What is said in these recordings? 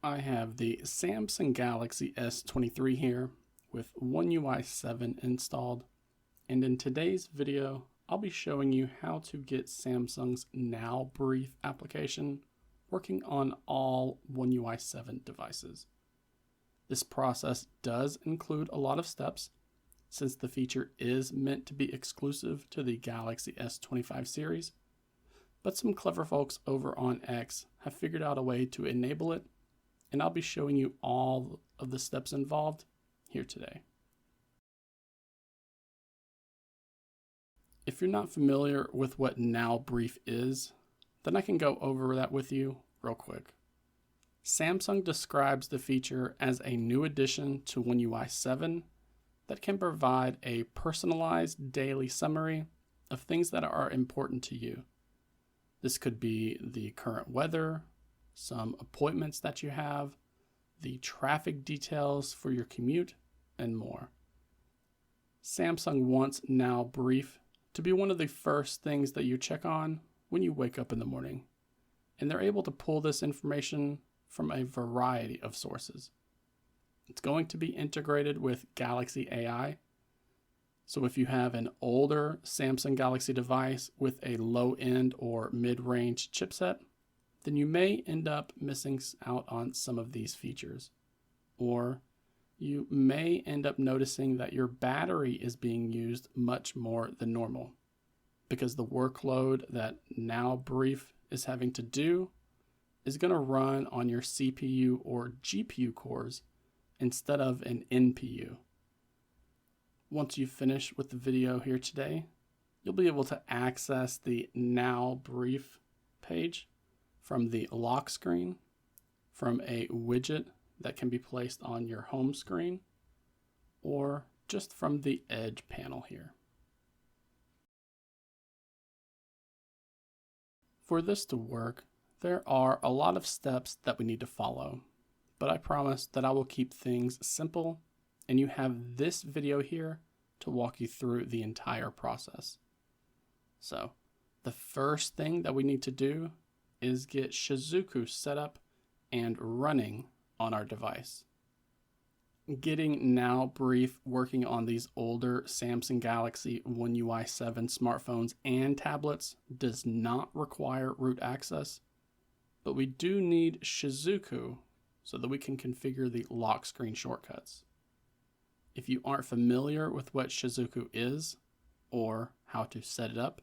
I have the Samsung Galaxy S23 here with One UI 7 installed, and in today's video I'll be showing you how to get Samsung's Now Brief application working on all One UI 7 devices. This process does include a lot of steps since the feature is meant to be exclusive to the Galaxy S25 series, but some clever folks over on X have figured out a way to enable it, and I'll be showing you all of the steps involved here today. If you're not familiar with what Now Brief is, then I can go over that with you real quick. Samsung describes the feature as a new addition to One UI 7 that can provide a personalized daily summary of things that are important to you. This could be the current weather, some appointments that you have, the traffic details for your commute, and more. Samsung wants Now Brief to be one of the first things that you check on when you wake up in the morning, and they're able to pull this information from a variety of sources. It's going to be integrated with Galaxy AI, so if you have an older Samsung Galaxy device with a low-end or mid-range chipset, then you may end up missing out on some of these features. Or you may end up noticing that your battery is being used much more than normal because the workload that Now Brief is having to do is going to run on your CPU or GPU cores instead of an NPU. Once you finish with the video here today, you'll be able to access the Now Brief page from the lock screen, from a widget that can be placed on your home screen, or just from the Edge panel here. For this to work, there are a lot of steps that we need to follow, but I promise that I will keep things simple, and you have this video here to walk you through the entire process. So, the first thing that we need to do is get Shizuku set up and running on our device. Getting Now Brief working on these older Samsung Galaxy One UI 7 smartphones and tablets does not require root access, but we do need Shizuku so that we can configure the lock screen shortcuts. If you aren't familiar with what Shizuku is or how to set it up,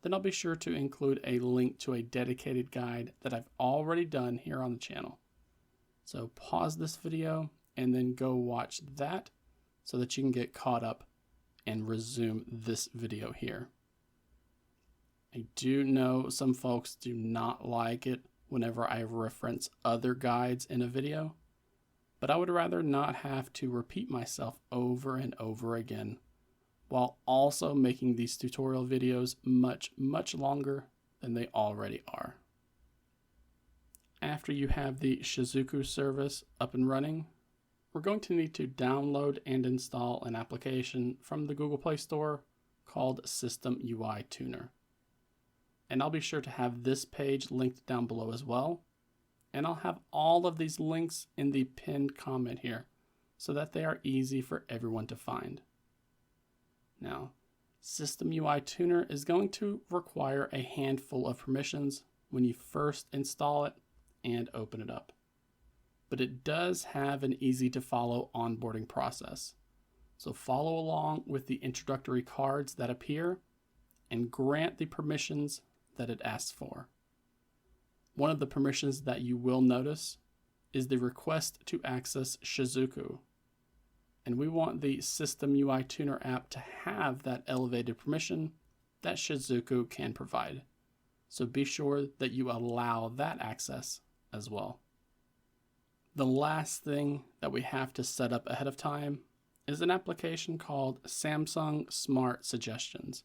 then I'll be sure to include a link to a dedicated guide that I've already done here on the channel. So pause this video and then go watch that so that you can get caught up and resume this video here. I do know some folks do not like it whenever I reference other guides in a video, but I would rather not have to repeat myself over and over again, while also making these tutorial videos much longer than they already are. After you have the Shizuku service up and running, we're going to need to download and install an application from the Google Play Store called System UI Tuner. And I'll be sure to have this page linked down below as well, and I'll have all of these links in the pinned comment here so that they are easy for everyone to find. Now, System UI Tuner is going to require a handful of permissions when you first install it and open it up. But it does have an easy to follow onboarding process. So follow along with the introductory cards that appear and grant the permissions that it asks for. One of the permissions that you will notice is the request to access Shizuku. And we want the System UI Tuner app to have that elevated permission that Shizuku can provide. So be sure that you allow that access as well. The last thing that we have to set up ahead of time is an application called Samsung Smart Suggestions,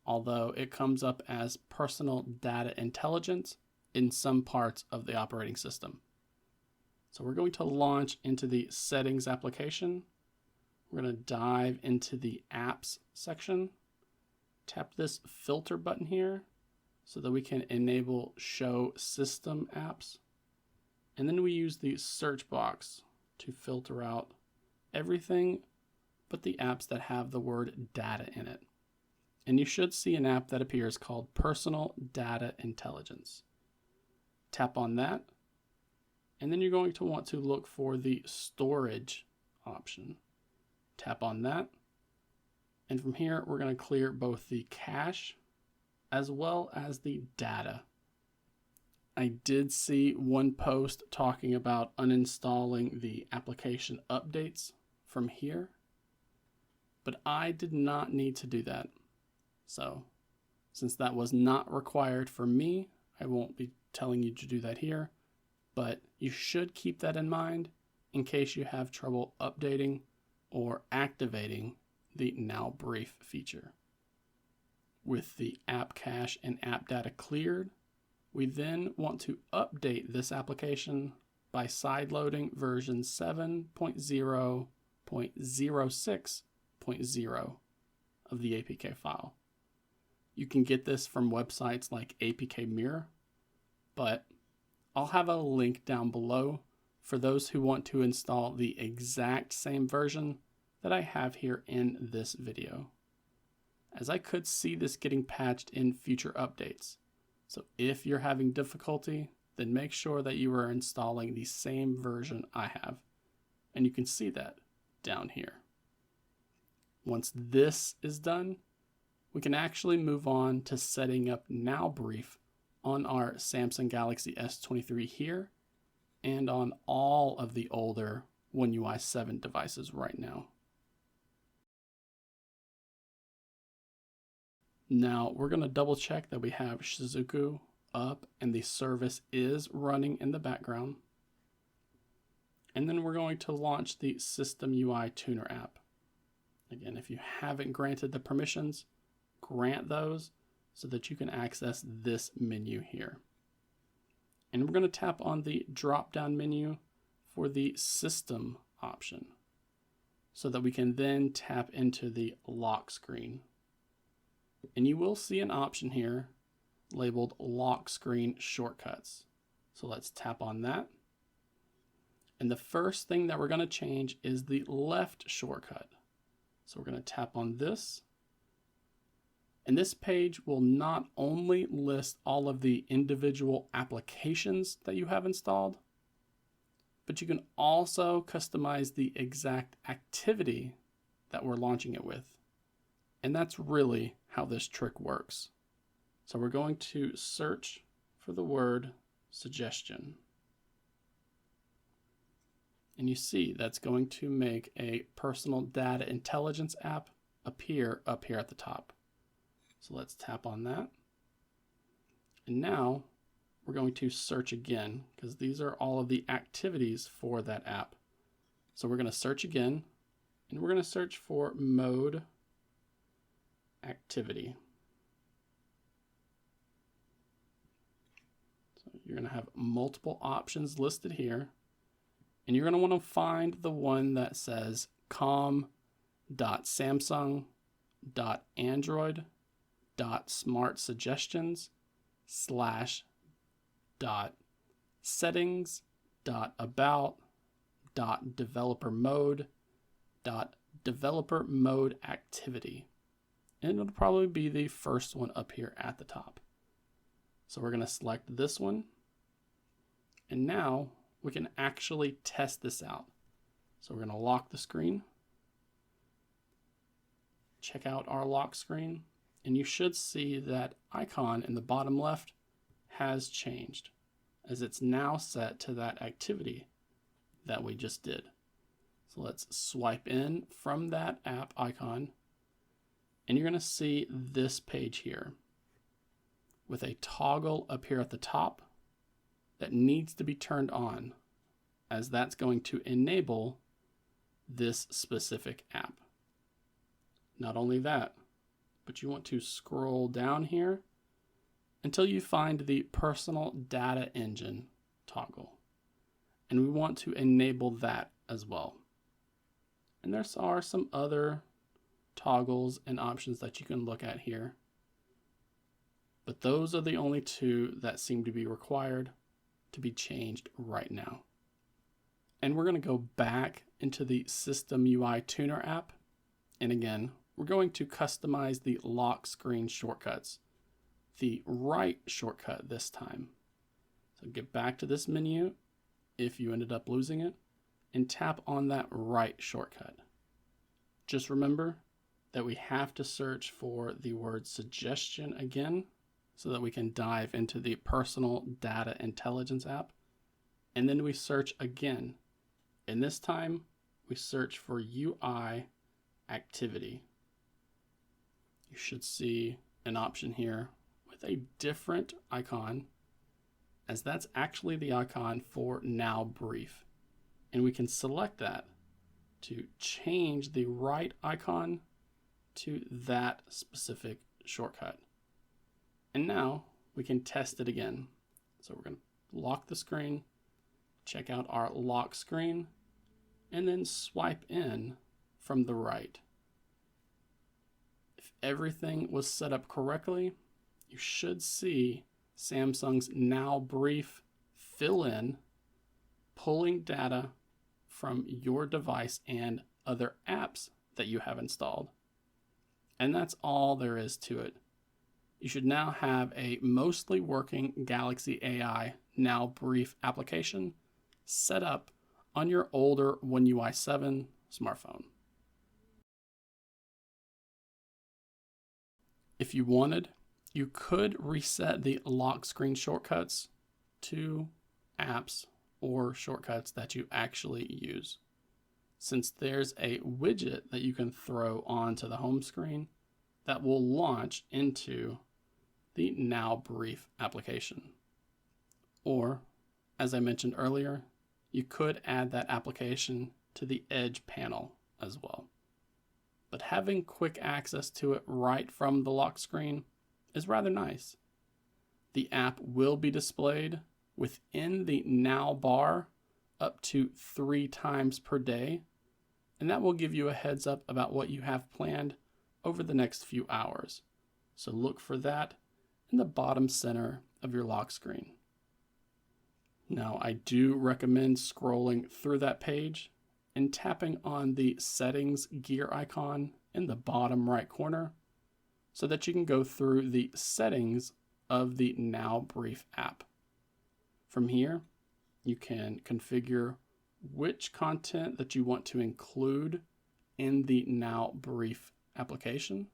although it comes up as Personal Data Intelligence in some parts of the operating system. So we're going to launch into the Settings application. We're going to dive into the Apps section, tap this filter button here so that we can enable Show System Apps. And then we use the search box to filter out everything but the apps that have the word data in it. And you should see an app that appears called Personal Data Intelligence. Tap on that, and then you're going to want to look for the storage option. Tap on that, and from here we're going to clear both the cache as well as the data. I did see one post talking about uninstalling the application updates from here, but I did not need to do that. So since that was not required for me, I won't be telling you to do that here, but you should keep that in mind in case you have trouble updating or activating the Now Brief feature. With the app cache and app data cleared, we then want to update this application by sideloading version 7.0.06.0 of the APK file. You can get this from websites like APK Mirror, but I'll have a link down below for those who want to install the exact same version that I have here in this video, as I could see this getting patched in future updates. So if you're having difficulty, then make sure that you are installing the same version I have, and you can see that down here. Once this is done, we can actually move on to setting up Now Brief on our Samsung Galaxy S23 here and on all of the older One UI 7 devices right now. Now we're going to double check that we have Shizuku up and the service is running in the background. And then we're going to launch the System UI Tuner app. Again, if you haven't granted the permissions, grant those so that you can access this menu here. And we're going to tap on the drop-down menu for the System option so that we can then tap into the lock screen. And you will see an option here labeled Lock Screen Shortcuts. So let's tap on that. And the first thing that we're going to change is the left shortcut. So we're going to tap on this. And this page will not only list all of the individual applications that you have installed, but you can also customize the exact activity that we're launching it with. And that's really how this trick works. So we're going to search for the word suggestion. And you see that's going to make a personal data intelligence app appear up here at the top. So let's tap on that. And now we're going to search again because these are all of the activities for that app. So we're going to search again and we're going to search for mode activity. So you're going to have multiple options listed here, and you're going to want to find the one that says com.samsung.android.settings.about.developer mode.developer mode activity. And it'll probably be the first one up here at the top. So we're going to select this one. And now we can actually test this out. So we're going to lock the screen. Check out our lock screen. And you should see that icon in the bottom left has changed, as it's now set to that activity that we just did. So let's swipe in from that app icon. And you're going to see this page here with a toggle up here at the top that needs to be turned on, as that's going to enable this specific app. Not only that, but you want to scroll down here until you find the Personal Data Engine toggle. And we want to enable that as well. And there are some other toggles and options that you can look at here, but those are the only two that seem to be required. to be changed right now. And we're going to go back into the System UI Tuner app. And again, we're going to customize the lock screen shortcuts, the right shortcut this time. So get back to this menu if you ended up losing it and tap on that right shortcut. Just remember that we have to search for the word suggestion again so that we can dive into the Personal Data Intelligence app. And then we search again. And this time we search for UI activity. You should see an option here with a different icon, as that's actually the icon for Now Brief. And we can select that to change the right icon to that specific shortcut. And now we can test it again. So we're going to lock the screen, check out our lock screen, and then swipe in from the right. If everything was set up correctly, you should see Samsung's Now Brief fill in, pulling data from your device and other apps that you have installed. And that's all there is to it. You should now have a mostly working Galaxy AI Now Brief application set up on your older One UI 7 smartphone. If you wanted, you could reset the lock screen shortcuts to apps or shortcuts that you actually use. Since there's a widget that you can throw onto the home screen that will launch into the Now Brief application. Or, as I mentioned earlier, you could add that application to the Edge panel as well. But having quick access to it right from the lock screen is rather nice. The app will be displayed within the Now bar up to 3 times per day, and that will give you a heads up about what you have planned over the next few hours. So look for that in the bottom center of your lock screen. Now, I do recommend scrolling through that page and tapping on the settings gear icon in the bottom right corner so that you can go through the settings of the Now Brief app. From here, you can configure which content that you want to include in the Now Brief application.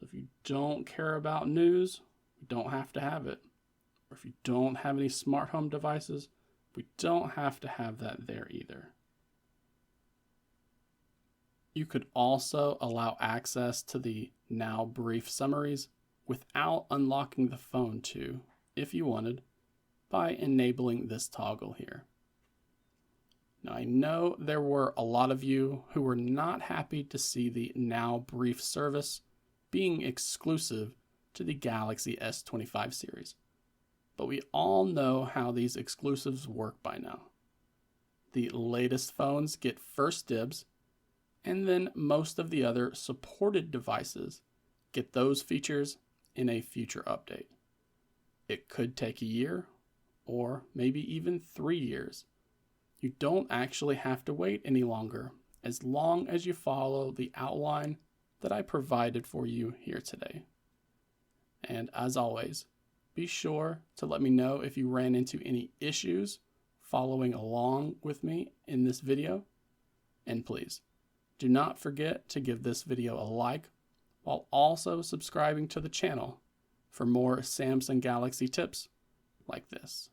If you don't care about news, we don't have to have it. Or if you don't have any smart home devices, we don't have to have that there either. You could also allow access to the Now Brief summaries without unlocking the phone too, if you wanted, by enabling this toggle here. Now, I know there were a lot of you who were not happy to see the Now Brief service being exclusive to the Galaxy S25 series. But we all know how these exclusives work by now. The latest phones get first dibs, and then most of the other supported devices get those features in a future update. It could take a year, or maybe even 3 years. You don't actually have to wait any longer, as long as you follow the outline that I provided for you here today. And as always, be sure to let me know if you ran into any issues following along with me in this video. And please, do not forget to give this video a like while also subscribing to the channel for more Samsung Galaxy tips like this.